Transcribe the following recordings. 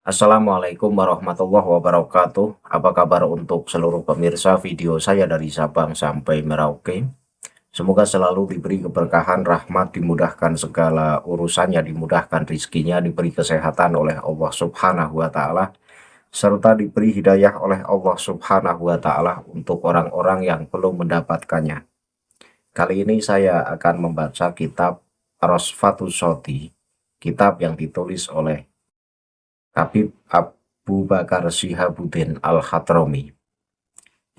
Assalamualaikum warahmatullahi wabarakatuh. Apa kabar untuk seluruh pemirsa video saya dari Sabang sampai Merauke? Semoga selalu diberi keberkahan, rahmat, dimudahkan segala urusannya, dimudahkan rizkinya, diberi kesehatan oleh Allah Subhanahu wa Ta'ala, serta diberi hidayah oleh Allah Subhanahu wa Ta'ala untuk orang-orang yang belum mendapatkannya. Kali ini saya akan membaca kitab Rosfatus Shoti, kitab yang ditulis oleh Habib Abu Bakar Syihabuddin Al-Hadrami.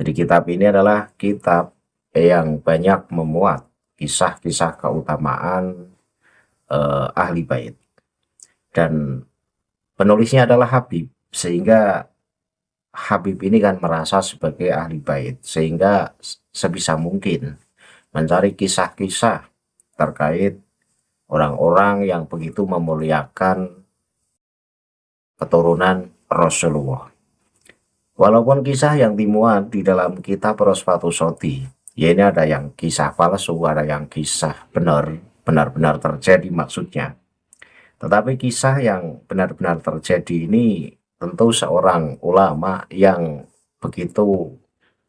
Jadi kitab ini adalah kitab yang banyak memuat kisah-kisah keutamaan ahli bait. Dan penulisnya adalah Habib, sehingga Habib ini kan merasa sebagai ahli bait, sehingga sebisa mungkin mencari kisah-kisah terkait orang-orang yang begitu memuliakan keturunan Rasulullah. Walaupun kisah yang dimuat di dalam kitab Rosfatus Shoti, ya ini ada yang kisah palsu, ada yang kisah benar-benar terjadi maksudnya. Tetapi kisah yang benar-benar terjadi ini tentu seorang ulama yang begitu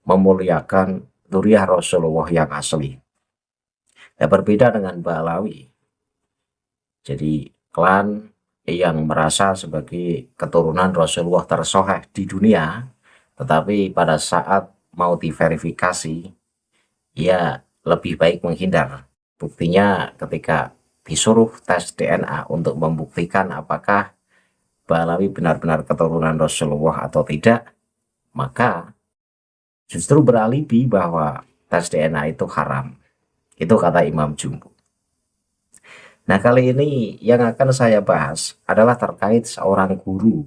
memuliakan dzurriyyah Rasulullah yang asli. Ya, berbeda dengan Ba'alawi. Jadi klan yang merasa sebagai keturunan Rasulullah tersoheh di dunia, tetapi pada saat mau diverifikasi, ya lebih baik menghindar. Buktinya ketika disuruh tes DNA untuk membuktikan apakah Ba'alawi benar-benar keturunan Rasulullah atau tidak, maka justru beralibi bahwa tes DNA itu haram. Itu kata Imam Jumhur. Nah, kali ini yang akan saya bahas adalah terkait seorang guru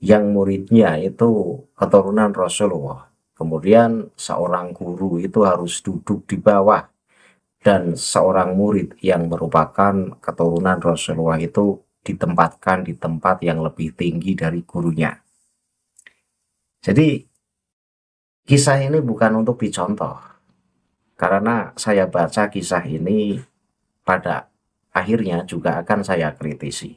yang muridnya itu keturunan Rasulullah. Kemudian seorang guru itu harus duduk di bawah, dan seorang murid yang merupakan keturunan Rasulullah itu ditempatkan di tempat yang lebih tinggi dari gurunya. Jadi kisah ini bukan untuk dicontoh, karena saya baca kisah ini pada akhirnya juga akan saya kritisi.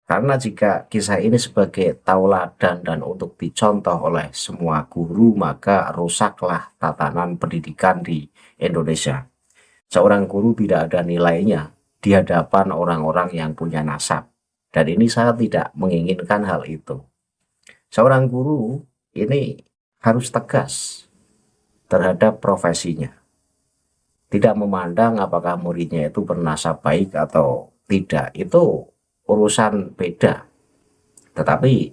Karena jika kisah ini sebagai tauladan dan untuk dicontoh oleh semua guru, maka rusaklah tatanan pendidikan di Indonesia. Seorang guru tidak ada nilainya di hadapan orang-orang yang punya nasab. Dan ini saya tidak menginginkan hal itu. Seorang guru ini harus tegas terhadap profesinya. Tidak memandang apakah muridnya itu bernasab baik atau tidak, itu urusan beda. Tetapi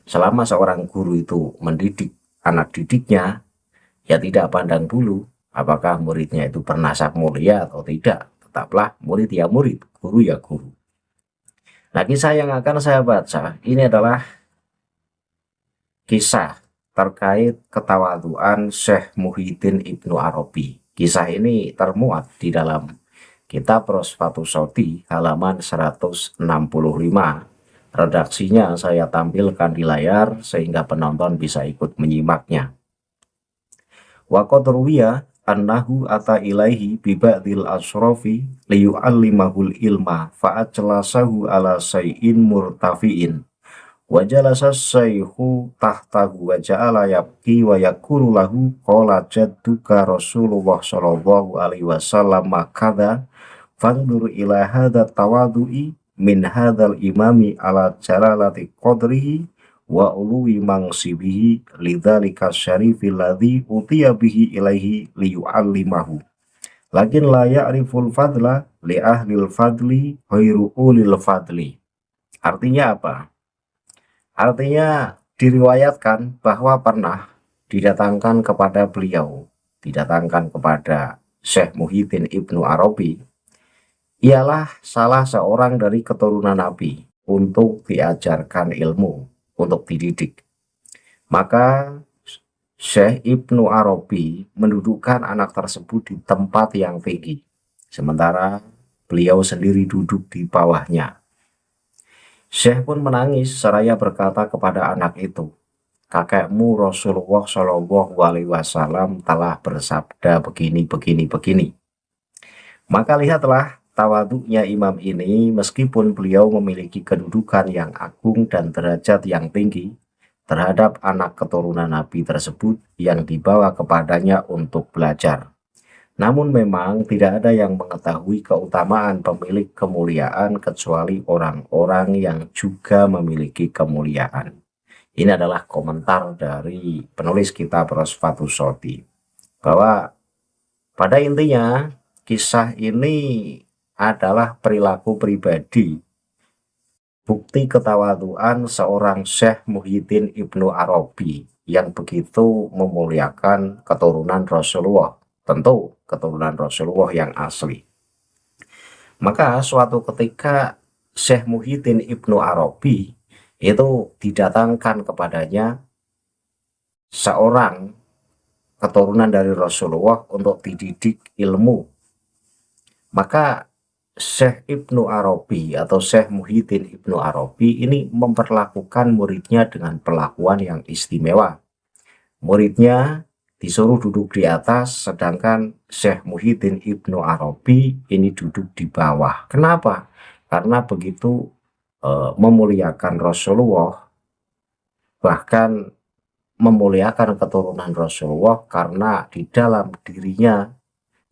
selama seorang guru itu mendidik anak didiknya, ya tidak pandang bulu apakah muridnya itu bernasab mulia atau tidak. Tetaplah murid ya murid, guru ya guru. Nah, kisah yang akan saya baca ini adalah kisah terkait ketawaduan Syekh Muhyiddin Ibnu Arabi. Kisah ini termuat di dalam kitab Rosfatus Shoti halaman 165. Redaksinya saya tampilkan di layar sehingga penonton bisa ikut menyimaknya. Wa qad ruwiya annahu ata ilaihi bi ba'dil asrofi liyu'allimahul ilma fa'ajlasahu ala say'in murtafi'in. Wa jalasa syaihu tahtahu wa ja'ala yabki wa yakulu lahu qala jadduka Rasulullah sallallahu alaihi wasallam makadha fandur ila hadha tawadu'i min hadzal imami ala jalalati qadrihi wa uluwi mangsibihi lidzalika syarifil ladzi utiya bihi ilaihi liyu'allimahu lakin la ya'riful fadla li ahlil fadli ghairu ulil fadli. Artinya apa? Artinya diriwayatkan bahwa pernah didatangkan kepada beliau, didatangkan kepada Syekh Muhyiddin Ibnu Arabi, ialah salah seorang dari keturunan Nabi, untuk diajarkan ilmu, untuk dididik. Maka Syekh Ibnu Arabi mendudukkan anak tersebut di tempat yang tinggi, sementara beliau sendiri duduk di bawahnya. Syekh pun menangis seraya berkata kepada anak itu, kakekmu Rasulullah Shallallahu Alaihi Wasallam telah bersabda begini. Maka lihatlah tawaduknya imam ini, meskipun beliau memiliki kedudukan yang agung dan derajat yang tinggi terhadap anak keturunan Nabi tersebut yang dibawa kepadanya untuk belajar. Namun memang tidak ada yang mengetahui keutamaan pemilik kemuliaan kecuali orang-orang yang juga memiliki kemuliaan. Ini adalah komentar dari penulis kitab Rosfatus Shoti, bahwa pada intinya kisah ini adalah perilaku pribadi, bukti ketawaduan seorang Syekh Muhyiddin Ibnu Arabi yang begitu memuliakan keturunan Rasulullah, tentu keturunan Rasulullah yang asli. Maka suatu ketika Syekh Muhyiddin Ibnu Arabi itu didatangkan kepadanya seorang keturunan dari Rasulullah untuk dididik ilmu. Maka Syekh Ibnu Arabi atau Syekh Muhyiddin Ibnu Arabi ini memperlakukan muridnya dengan perlakuan yang istimewa. Muridnya disuruh duduk di atas, sedangkan Syekh Muhyiddin Ibnu Arabi ini duduk di bawah. Kenapa? Karena begitu memuliakan Rasulullah, bahkan memuliakan keturunan Rasulullah, karena di dalam dirinya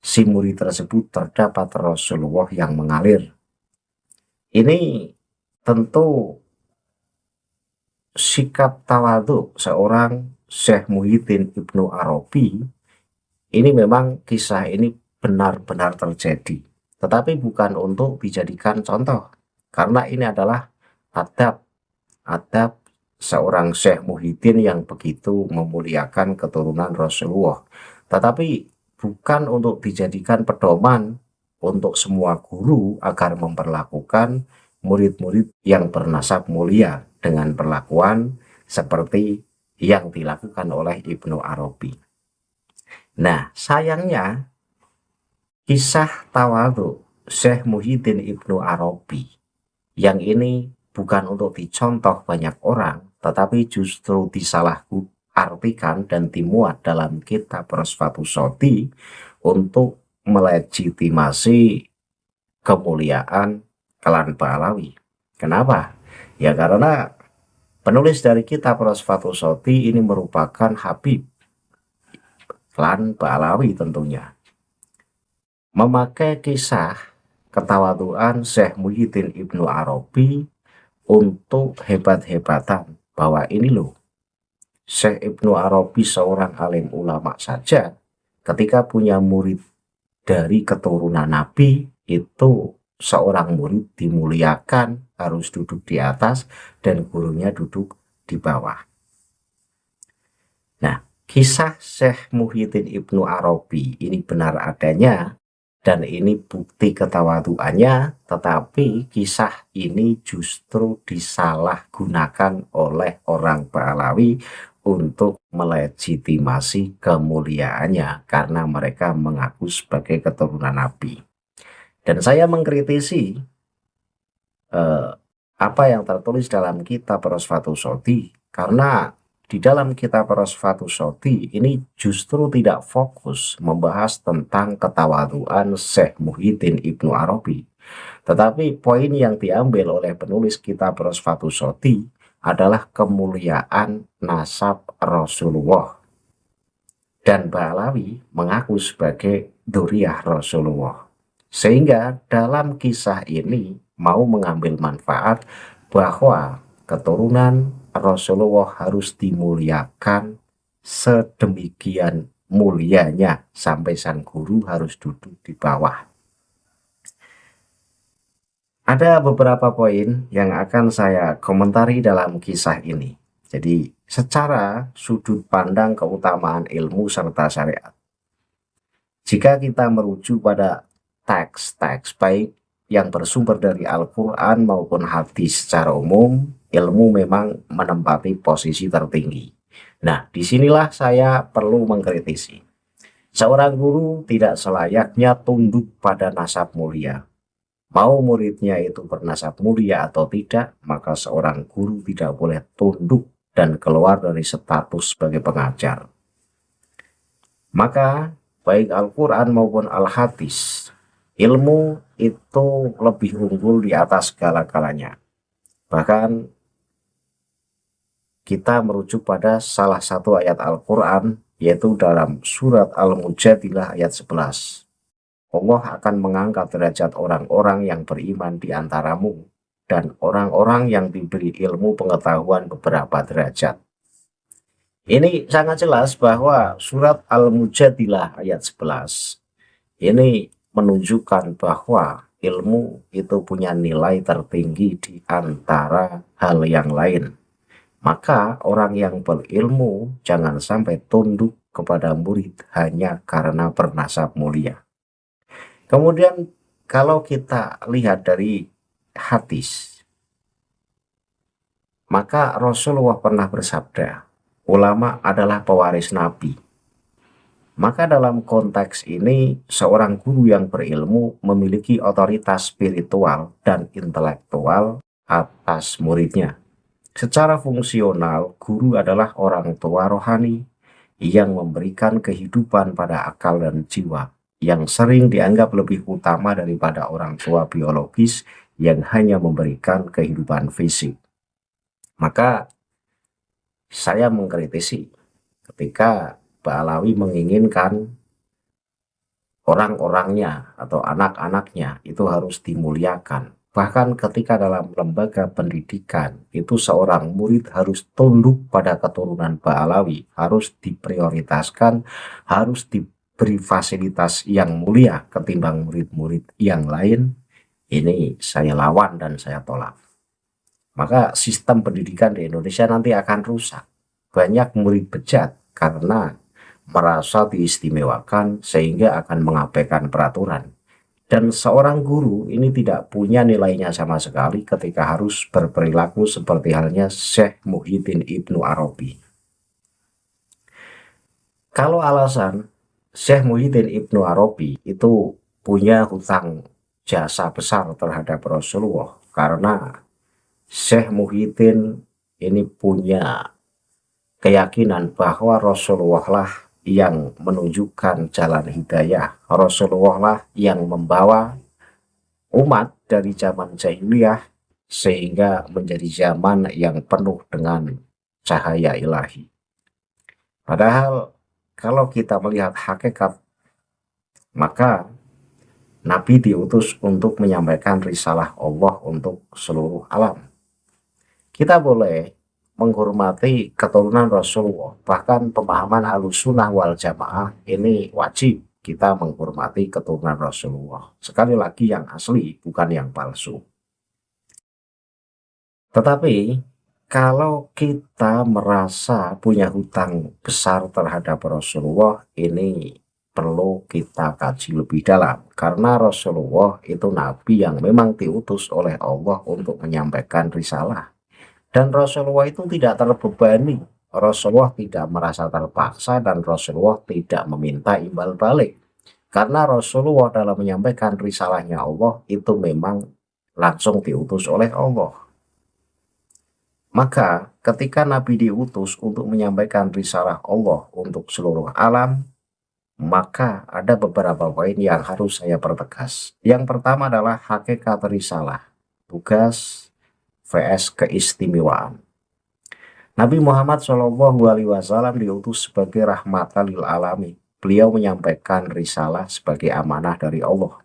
si murid tersebut terdapat Rasulullah yang mengalir. Ini tentu sikap tawadhu seorang Syekh Muhyiddin Ibnu Arabi. Ini memang kisah ini benar-benar terjadi, tetapi bukan untuk dijadikan contoh, karena ini adalah adab seorang Syekh Muhyiddin yang begitu memuliakan keturunan Rasulullah, tetapi bukan untuk dijadikan pedoman untuk semua guru agar memperlakukan murid-murid yang bernasab mulia dengan perlakuan seperti yang dilakukan oleh Ibnu Arabi. Nah, sayangnya kisah tawadhu Syekh Muhyiddin Ibnu Arabi yang ini bukan untuk dicontoh banyak orang, tetapi justru disalahartikan dan dimuat dalam kitab Rosfatus Shoti untuk melegitimasi kemuliaan klan Pahlawi. Kenapa? Ya karena penulis dari kitab Rosfatus Shoti ini merupakan Habib klan Pahlawi tentunya. Memakai kisah ketawaduan Syekh Muhyiddin Ibnu Arabi untuk hebat-hebatan, bahwa ini loh, Syekh Ibnu Arabi seorang alim ulama saja ketika punya murid dari keturunan Nabi, itu seorang murid dimuliakan, harus duduk di atas dan gurunya duduk di bawah. Nah, kisah Syekh Muhyiddin Ibnu Arabi ini benar adanya, dan ini bukti ketawaduannya, tetapi kisah ini justru disalahgunakan oleh orang Pahlawi untuk melegitimasi kemuliaannya karena mereka mengaku sebagai keturunan Nabi. Dan saya mengkritisi apa yang tertulis dalam kitab Rosfatus Shoti, karena di dalam kitab Rosfatus Shoti ini justru tidak fokus membahas tentang ketawaduan Syekh Muhyiddin Ibnu Arabi, tetapi poin yang diambil oleh penulis kitab Rosfatus Shoti adalah kemuliaan nasab Rasulullah, dan Pahlawi mengaku sebagai dzurriyyah Rasulullah, sehingga dalam kisah ini mau mengambil manfaat bahwa keturunan Rasulullah harus dimuliakan sedemikian mulianya sampai sang guru harus duduk di bawah. Ada beberapa poin yang akan saya komentari dalam kisah ini. Jadi secara sudut pandang keutamaan ilmu serta syariat, jika kita merujuk pada teks-teks baik yang bersumber dari Al-Quran maupun hadis secara umum, ilmu memang menempati posisi tertinggi. Nah, disinilah saya perlu mengkritisi. Seorang guru tidak selayaknya tunduk pada nasab mulia. Mau muridnya itu bernasab mulia atau tidak, maka seorang guru tidak boleh tunduk dan keluar dari status sebagai pengajar. Maka baik Al-Quran maupun Al-Hadis, ilmu itu lebih unggul di atas segala-galanya. Bahkan kita merujuk pada salah satu ayat Al-Quran, yaitu dalam surat Al-Mujadilah ayat 11. Allah akan mengangkat derajat orang-orang yang beriman di antaramu dan orang-orang yang diberi ilmu pengetahuan beberapa derajat. Ini sangat jelas bahwa surat Al-Mujadilah ayat 11 ini menunjukkan bahwa ilmu itu punya nilai tertinggi di antara hal yang lain. Maka orang yang berilmu jangan sampai tunduk kepada murid hanya karena bernasab mulia. Kemudian kalau kita lihat dari hadis, maka Rasulullah pernah bersabda, ulama adalah pewaris Nabi. Maka dalam konteks ini, seorang guru yang berilmu memiliki otoritas spiritual dan intelektual atas muridnya. Secara fungsional, guru adalah orang tua rohani yang memberikan kehidupan pada akal dan jiwa, yang sering dianggap lebih utama daripada orang tua biologis yang hanya memberikan kehidupan fisik. Maka saya mengkritisi ketika Pak Alawi menginginkan orang-orangnya atau anak-anaknya itu harus dimuliakan. Bahkan ketika dalam lembaga pendidikan itu seorang murid harus tunduk pada keturunan Pak Alawi, harus diprioritaskan, harus diberi fasilitas yang mulia ketimbang murid-murid yang lain. Ini saya lawan dan saya tolak. Maka sistem pendidikan di Indonesia nanti akan rusak. Banyak murid bejat karena merasa diistimewakan sehingga akan mengabaikan peraturan. Dan seorang guru ini tidak punya nilainya sama sekali ketika harus berperilaku seperti halnya Syekh Muhyiddin Ibnu Arabi. Kalau alasan Syekh Muhyiddin Ibnu Arabi itu punya hutang jasa besar terhadap Rasulullah karena Syekh Muhyiddin ini punya keyakinan bahwa Rasulullah lah yang menunjukkan jalan hidayah, Rasulullah lah yang membawa umat dari zaman jahiliyah sehingga menjadi zaman yang penuh dengan cahaya ilahi. Padahal kalau kita melihat hakikat, maka Nabi diutus untuk menyampaikan risalah Allah untuk seluruh alam. Kita boleh menghormati keturunan Rasulullah, bahkan pemahaman Ahlussunnah wal Jamaah ini wajib kita menghormati keturunan Rasulullah. Sekali lagi yang asli, bukan yang palsu. Tetapi kalau kita merasa punya hutang besar terhadap Rasulullah, ini perlu kita kaji lebih dalam. Karena Rasulullah itu Nabi yang memang diutus oleh Allah untuk menyampaikan risalah. Dan Rasulullah itu tidak terbebani, Rasulullah tidak merasa terpaksa, dan Rasulullah tidak meminta imbal balik. Karena Rasulullah dalam menyampaikan risalahnya Allah itu memang langsung diutus oleh Allah. Maka ketika Nabi diutus untuk menyampaikan risalah Allah untuk seluruh alam, maka ada beberapa poin yang harus saya pertegas. Yang pertama adalah hakikat risalah, tugas vs keistimewaan. Nabi Muhammad SAW diutus sebagai rahmatan lil alamin. Beliau menyampaikan risalah sebagai amanah dari Allah.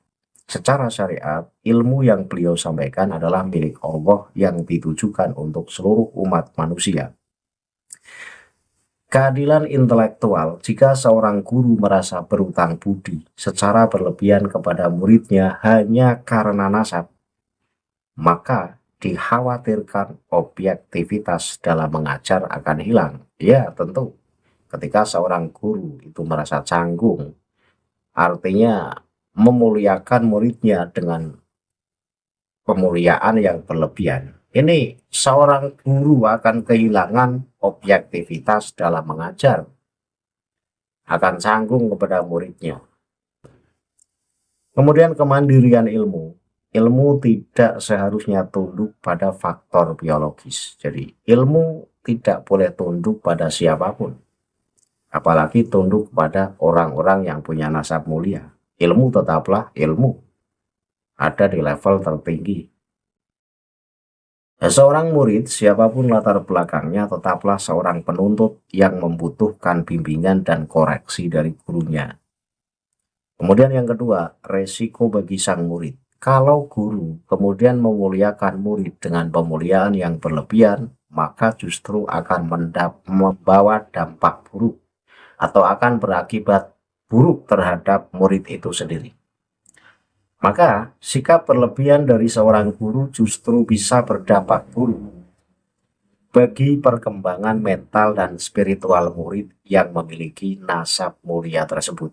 Secara syariat, ilmu yang beliau sampaikan adalah milik Allah yang ditujukan untuk seluruh umat manusia. Keadilan intelektual, jika seorang guru merasa berutang budi secara berlebihan kepada muridnya hanya karena nasab, maka dikhawatirkan objektivitas dalam mengajar akan hilang. Ya, tentu. Ketika seorang guru itu merasa canggung, artinya memuliakan muridnya dengan pemuliaan yang berlebihan. Ini seorang guru akan kehilangan objektivitas dalam mengajar, akan canggung kepada muridnya. Kemudian kemandirian ilmu. Ilmu tidak seharusnya tunduk pada faktor biologis. Jadi ilmu tidak boleh tunduk pada siapapun. Apalagi tunduk pada orang-orang yang punya nasab mulia. Ilmu tetaplah ilmu. ada di level tertinggi. Seorang murid, siapapun latar belakangnya, tetaplah seorang penuntut yang membutuhkan bimbingan dan koreksi dari gurunya. Kemudian yang kedua, resiko bagi sang murid. Kalau guru kemudian memuliakan murid dengan pemuliaan yang berlebihan, maka justru akan membawa dampak buruk atau akan berakibat buruk terhadap murid itu sendiri. Maka sikap berlebihan dari seorang guru justru bisa berdampak buruk bagi perkembangan mental dan spiritual murid yang memiliki nasab mulia tersebut.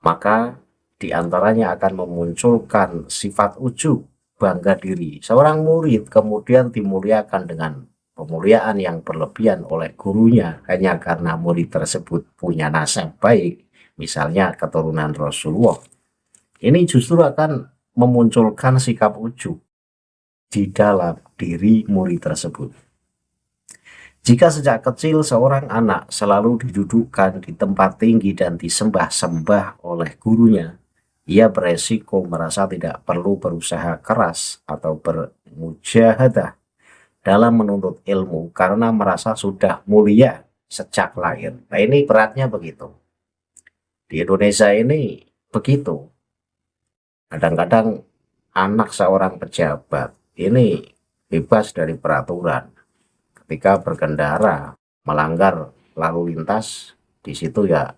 Maka diantaranya akan memunculkan sifat ujub, bangga diri. Seorang murid kemudian dimuliakan dengan pemuliaan yang berlebihan oleh gurunya hanya karena murid tersebut punya nasab baik, misalnya keturunan Rasulullah. Ini justru akan memunculkan sikap ujub di dalam diri murid tersebut. Jika sejak kecil seorang anak selalu didudukkan di tempat tinggi dan disembah-sembah oleh gurunya, ia beresiko merasa tidak perlu berusaha keras atau bermujahadah dalam menuntut ilmu karena merasa sudah mulia sejak lahir. Nah, ini beratnya begitu. Di Indonesia ini begitu. Kadang-kadang anak seorang pejabat ini bebas dari peraturan. Ketika berkendara melanggar lalu lintas, di situ ya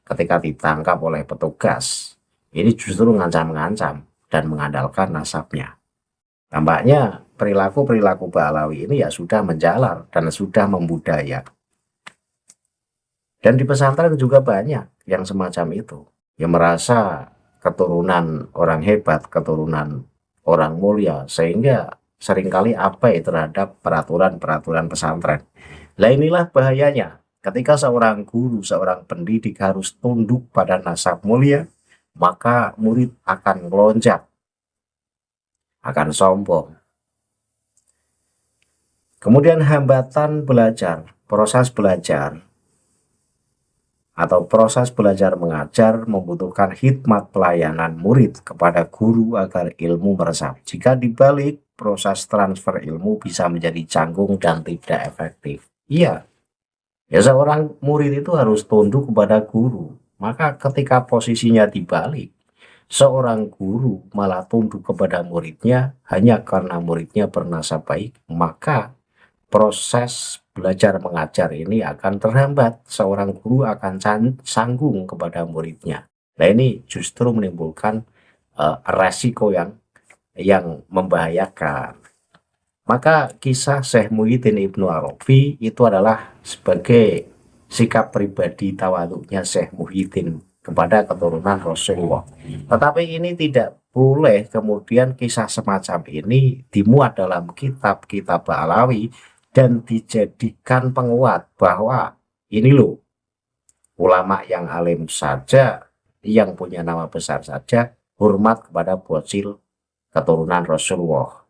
ketika ditangkap oleh petugas, ini justru mengancam-ngancam dan mengandalkan nasabnya. Tampaknya perilaku-perilaku Ba'alawi ini ya sudah menjalar dan sudah membudaya. Dan di pesantren juga banyak yang semacam itu, yang merasa keturunan orang hebat, keturunan orang mulia, sehingga seringkali abai terhadap peraturan-peraturan pesantren. Nah, inilah bahayanya. Ketika seorang guru, seorang pendidik harus tunduk pada nasab mulia, maka murid akan melonjak, akan sombong. Kemudian hambatan belajar, proses belajar atau proses belajar mengajar membutuhkan khidmat pelayanan murid kepada guru agar ilmu meresap. Jika dibalik, proses transfer ilmu bisa menjadi canggung dan tidak efektif. Iya, ya seorang murid itu harus tunduk kepada guru. Maka ketika posisinya dibalik, seorang guru malah tunduk kepada muridnya hanya karena muridnya bernasab baik, maka proses belajar mengajar ini akan terhambat. Seorang guru akan sanggung kepada muridnya. Nah, ini justru menimbulkan resiko yang membahayakan. Maka kisah Syekh Muhyiddin Ibnu Arabi itu adalah sebagai sikap pribadi tawaduknya Syekh Muhyiddin kepada keturunan Rasulullah. Tetapi ini tidak boleh kemudian kisah semacam ini dimuat dalam kitab-kitab Ba'alawi dan dijadikan penguat bahwa ini loh, ulama yang alim saja, yang punya nama besar saja, hormat kepada bocil keturunan Rasulullah,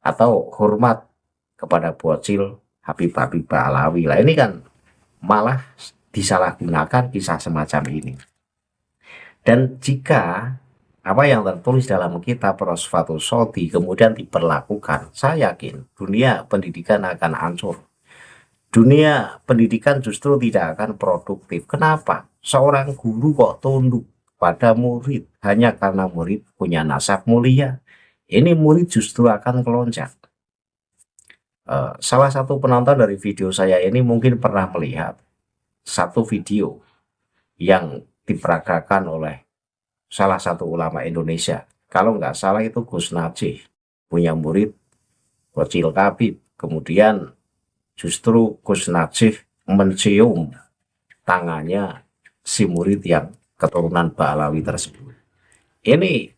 atau hormat kepada bocil Habib-Habib Ba'alawi. Lah, ini kan malah disalahgunakan kisah semacam ini. Dan jika apa yang tertulis dalam kitab Rosfatus Shoti kemudian diperlakukan, saya yakin dunia pendidikan akan hancur. Dunia pendidikan justru tidak akan produktif. Kenapa? Seorang guru kok tunduk pada murid hanya karena murid punya nasab mulia. Ini murid justru akan kelonjak. Salah satu penonton dari video saya ini mungkin pernah melihat satu video yang diperagakan oleh salah satu ulama Indonesia. Kalau nggak salah itu Gus Najih, punya murid Bocil Kabib. Kemudian justru Gus Najih mencium tangannya si murid yang keturunan Ba'alawi tersebut. Ini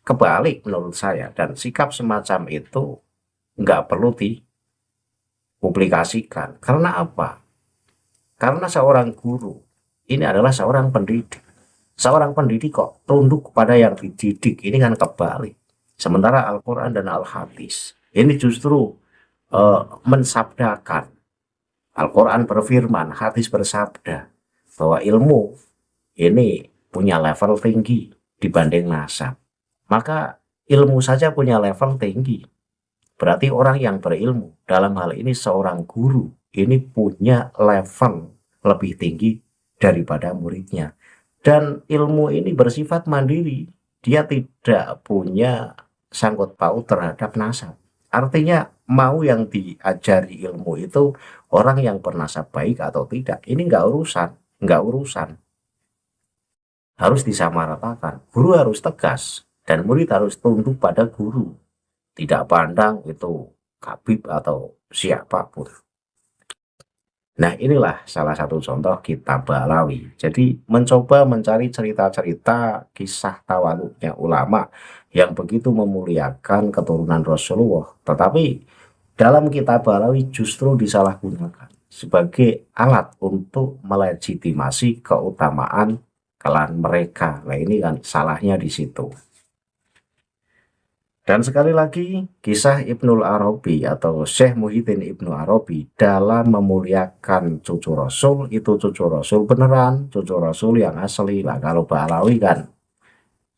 kebalik menurut saya, dan sikap semacam itu nggak perlu dipublikasikan. Karena apa? Karena seorang guru ini adalah seorang pendidik. Seorang pendidik kok tunduk kepada yang dididik, ini kan kebalik. Sementara Al-Quran dan Al-Hadis ini justru mensabdakan. Al-Quran berfirman, hadis bersabda bahwa ilmu ini punya level tinggi dibanding nasab. maka ilmu saja punya level tinggi. Berarti orang yang berilmu, dalam hal ini seorang guru, ini punya level lebih tinggi daripada muridnya. Dan ilmu ini bersifat mandiri, dia tidak punya sangkut paut terhadap nasab. Artinya mau yang diajari ilmu itu orang yang bernasab baik atau tidak, ini nggak urusan. Harus disamaratakan. Guru harus tegas dan murid harus tunduk pada guru. Tidak pandang itu Habib atau siapapun. Nah, inilah salah satu contoh kitab Ba'alawi. Jadi mencoba mencari cerita-cerita kisah tawaluknya ulama yang begitu memuliakan keturunan Rasulullah. Tetapi dalam kitab Ba'alawi justru disalahgunakan sebagai alat untuk melegitimasi keutamaan klan mereka. Nah, ini kan salahnya di situ. Dan sekali lagi, kisah Ibnul Arabi atau Syekh Muhyiddin Ibnu Arabi dalam memuliakan cucu Rasul, itu cucu Rasul beneran, cucu Rasul yang asli. Lah kalau Ba'alawi kan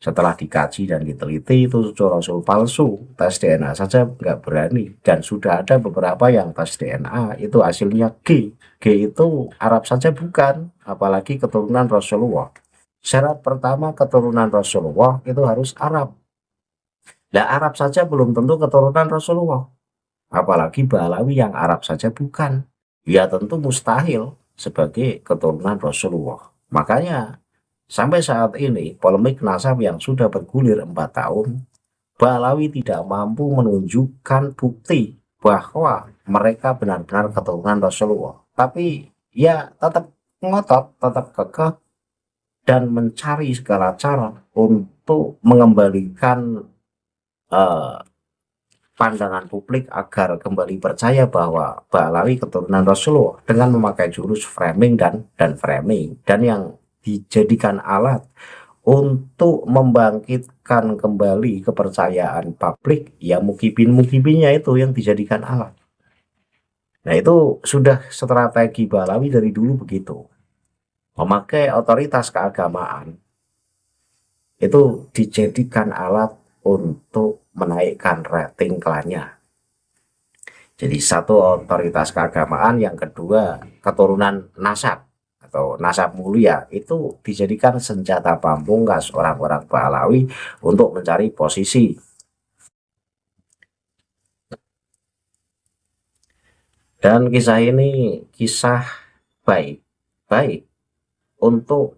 setelah dikaji dan diteliti itu cucu Rasul palsu, tes DNA saja nggak berani. Dan sudah ada beberapa yang tes DNA itu hasilnya G. G itu Arab saja bukan, apalagi keturunan Rasulullah. Syarat pertama keturunan Rasulullah itu harus Arab. Nah, Arab saja belum tentu keturunan Rasulullah. Apalagi Ba'alawi yang Arab saja bukan. Ya tentu mustahil sebagai keturunan Rasulullah. Makanya sampai saat ini polemik nasab yang sudah bergulir 4 tahun, Ba'alawi tidak mampu menunjukkan bukti bahwa mereka benar-benar keturunan Rasulullah. Tapi ya tetap ngotot, tetap kekeh dan mencari segala cara untuk mengembalikan pandangan publik agar kembali percaya bahwa Ba'alawi keturunan Rasulullah dengan memakai jurus framing dan framing, dan yang dijadikan alat untuk membangkitkan kembali kepercayaan publik ya mukibinnya itu yang dijadikan alat. Nah, itu sudah strategi Ba'alawi dari dulu begitu, memakai otoritas keagamaan itu dijadikan alat untuk menaikkan rating klannya. Jadi satu otoritas keagamaan, yang kedua keturunan nasab atau nasab mulia itu dijadikan senjata pamungkas orang-orang Ba'alawi untuk mencari posisi. Dan kisah ini kisah baik untuk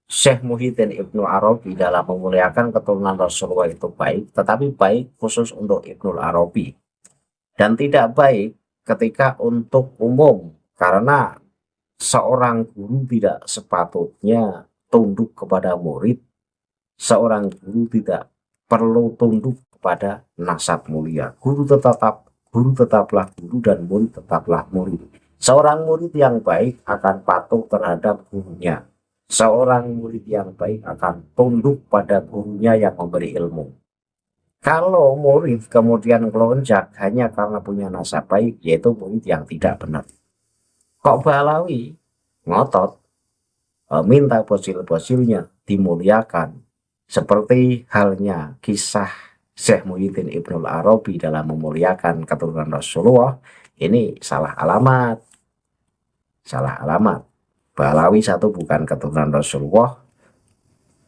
Syekh Muhyiddin Ibnu Arabi dalam memuliakan keturunan Rasulullah itu baik, tetapi baik khusus untuk Ibnu Arabi. Dan tidak baik ketika untuk umum, karena seorang guru tidak sepatutnya tunduk kepada murid, seorang guru tidak perlu tunduk kepada nasab mulia. Guru tetaplah guru dan murid tetaplah murid. Seorang murid yang baik akan patuh terhadap gurunya. Seorang murid yang baik akan tunduk pada gurunya yang memberi ilmu. Kalau murid kemudian melonjak hanya karena punya nasab baik, yaitu murid yang tidak benar. Kok Ba'alawi ngotot minta fosil-fosilnya dimuliakan, seperti halnya kisah Syekh Muhyiddin Ibnu Arabi dalam memuliakan keturunan Rasulullah. Ini salah alamat. Ba'alawi satu bukan keturunan Rasulullah,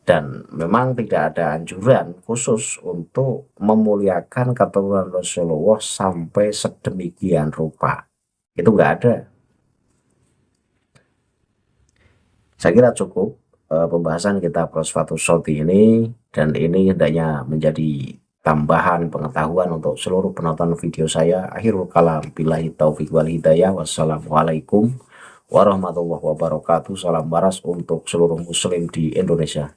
dan memang tidak ada anjuran khusus untuk memuliakan keturunan Rasulullah sampai sedemikian rupa. Itu nggak ada. Saya kira cukup pembahasan kita Prosfatus Shoti ini, dan ini hendaknya menjadi tambahan pengetahuan untuk seluruh penonton video saya. Akhirul kalam, billahi taufiq wal hidayah. Wassalamualaikum warahmatullahi wabarakatuh. Salam waras untuk seluruh muslim di Indonesia.